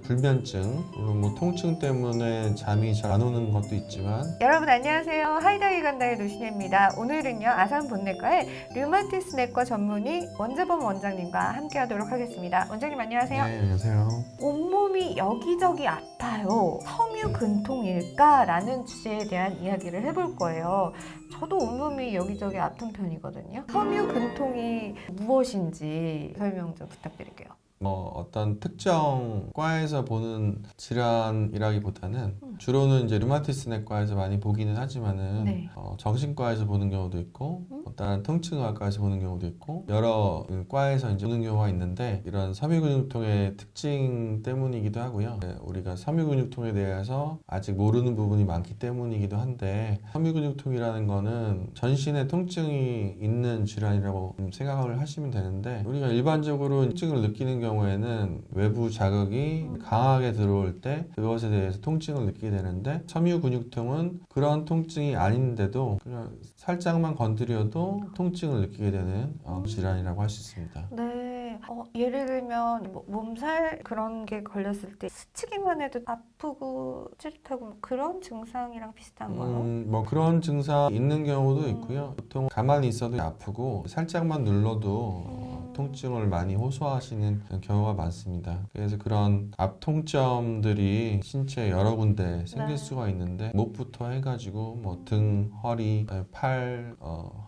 불면증, 물론 뭐 통증 때문에 잠이 잘 안 오는 것도 있지만. 여러분 안녕하세요. 하이다이 간다의 노신혜입니다. 오늘은요 아산본내과의 류마티스 내과 전문의 원재범 원장님과 함께하도록 하겠습니다. 원장님 안녕하세요. 네, 안녕하세요. 온몸이 여기저기 아파요. 섬유근통일까라는 주제에 대한 이야기를 해볼 거예요. 저도 온몸이 여기저기 아픈 편이거든요. 섬유근통이 무엇인지 설명 좀 부탁드릴게요. 어떤 특정 과에서 보는 질환이라기보다는 주로는 이제 류마티스 내과에서 많이 보기는 하지만은 네. 정신과에서 보는 경우도 있고 다른 통증의학과에서 보는 경우도 있고 여러 과에서 이제 보는 경우가 있는데 이런 섬유근육통의 특징 때문이기도 하고요. 우리가 섬유근육통에 대해서 아직 모르는 부분이 많기 때문이기도 한데 섬유근육통이라는 거는 전신에 통증이 있는 질환이라고 생각을 하시면 되는데 우리가 일반적으로 통증을 느끼는 경우에는 외부 자극이 강하게 들어올 때 그것에 대해서 통증을 느끼게 되는데 섬유근육통은 그런 통증이 아닌데도 그냥 살짝만 건드려도 통증을 느끼게 되는 질환이라고 할 수 있습니다. 네. 예를 들면 몸살 그런 게 걸렸을 때 스치기만 해도 아프고 찌릿하고 그런 증상이랑 비슷한가요? 그런 증상 있는 경우도 있고요. 보통 가만히 있어도 아프고 살짝만 눌러도 통증을 많이 호소하시는 경우가 많습니다. 그래서 그런 앞통점들이 신체 여러 군데 생길 수가 있는데 목부터 해가지고 뭐 등, 허리, 팔,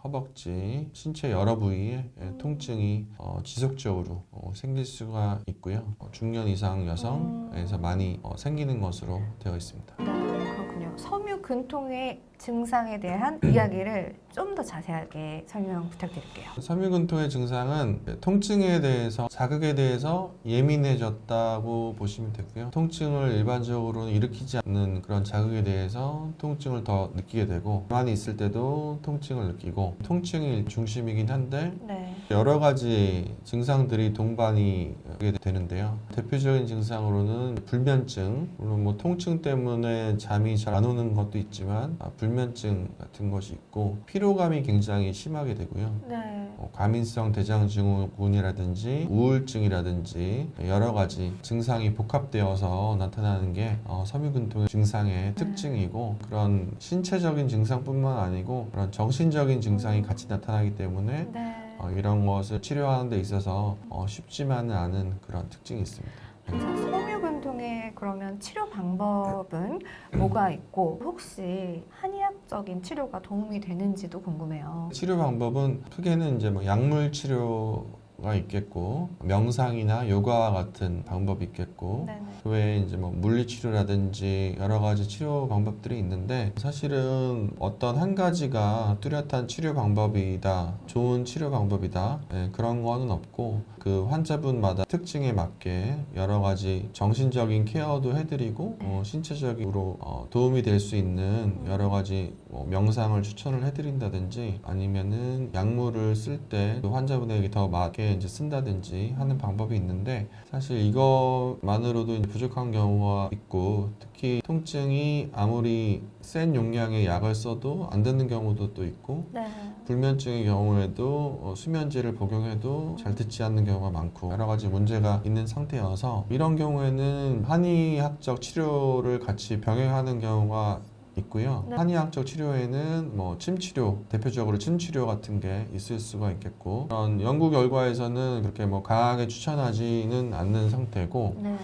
허벅지, 신체 여러 부위에 통증이 지속적으로 생길 수가 있고요. 중년 이상 여성에서 많이 생기는 것으로 되어 있습니다. 네, 그렇군요. 섬유근통의 증상에 대한 이야기를 좀 더 자세하게 설명 부탁드릴게요. 섬유근통의 증상은 통증에 대해서 자극에 대해서 예민해졌다고 보시면 되고요. 통증을 일반적으로는 일으키지 않는 그런 자극에 대해서 통증을 더 느끼게 되고 가만히 있을 때도 통증을 느끼고 통증이 중심이긴 한데 네. 여러 가지 증상들이 동반이 되는데요. 대표적인 증상으로는 불면증, 물론 뭐 통증 때문에 잠이 잘 안 오는 것도 있지만 불면증 같은 것이 있고 피로감이 굉장히 심하게 되고요. 네. 과민성 대장증후군이라든지 우울증이라든지 여러 가지 증상이 복합되어서 나타나는 게 섬유근통의 증상의 특징이고 그런 신체적인 증상뿐만 아니고 그런 정신적인 증상이 같이 나타나기 때문에 네. 이런 것을 치료하는 데 있어서 쉽지만은 않은 그런 특징이 있습니다. 자, 섬유근통의 그러면 치료 방법은 뭐가 있고 혹시 한의학적인 치료가 도움이 되는지도 궁금해요. 치료 방법은 크게는 이제 뭐 약물 치료가 있겠고 명상이나 요가와 같은 방법이 있겠고 네네. 그 외에 이제 뭐 물리치료라든지 여러 가지 치료 방법들이 있는데 사실은 어떤 한 가지가 뚜렷한 치료 방법이다, 좋은 치료 방법이다 그런 거는 없고 그 환자분마다 특징에 맞게 여러 가지 정신적인 케어도 해드리고 신체적으로 도움이 될 수 있는 여러 가지 명상을 추천을 해드린다든지 아니면은 약물을 쓸 때 그 환자분에게 더 맞게 이제 쓴다든지 하는 방법이 있는데 사실 이것만으로도 이제 부족한 경우가 있고 특히 통증이 아무리 센 용량의 약을 써도 안 듣는 경우도 또 있고 네. 불면증의 경우에도 수면제를 복용해도 잘 듣지 않는 경우가 많고 여러 가지 문제가 있는 상태여서 이런 경우에는 한의학적 치료를 같이 병행하는 경우가 있고요. 네. 한의학적 치료에는 뭐 침치료, 대표적으로 침치료 같은 게 있을 수가 있겠고 그런 연구 결과에서는 그렇게 뭐 강하게 추천하지는 않는 상태고 네.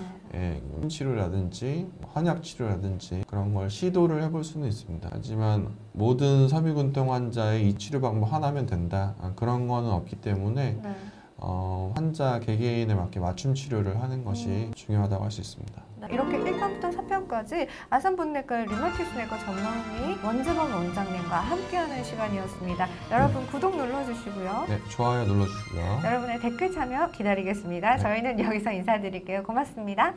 침치료라든지 한약치료라든지 그런 걸 시도를 해볼 수는 있습니다. 하지만 모든 섬유근통 환자의 이 치료 방법 하나면 된다 그런 거는 없기 때문에 네. 환자 개개인에 맞게 맞춤 치료를 하는 것이 중요하다고 할 수 있습니다. 이렇게 1편부터 4편까지 아산본내과의 류마티스 내과 전문의 원재범 원장님과 함께하는 시간이었습니다. 여러분 구독 눌러주시고요. 네, 좋아요 눌러주시고요. 여러분의 댓글 참여 기다리겠습니다. 네. 저희는 여기서 인사드릴게요. 고맙습니다.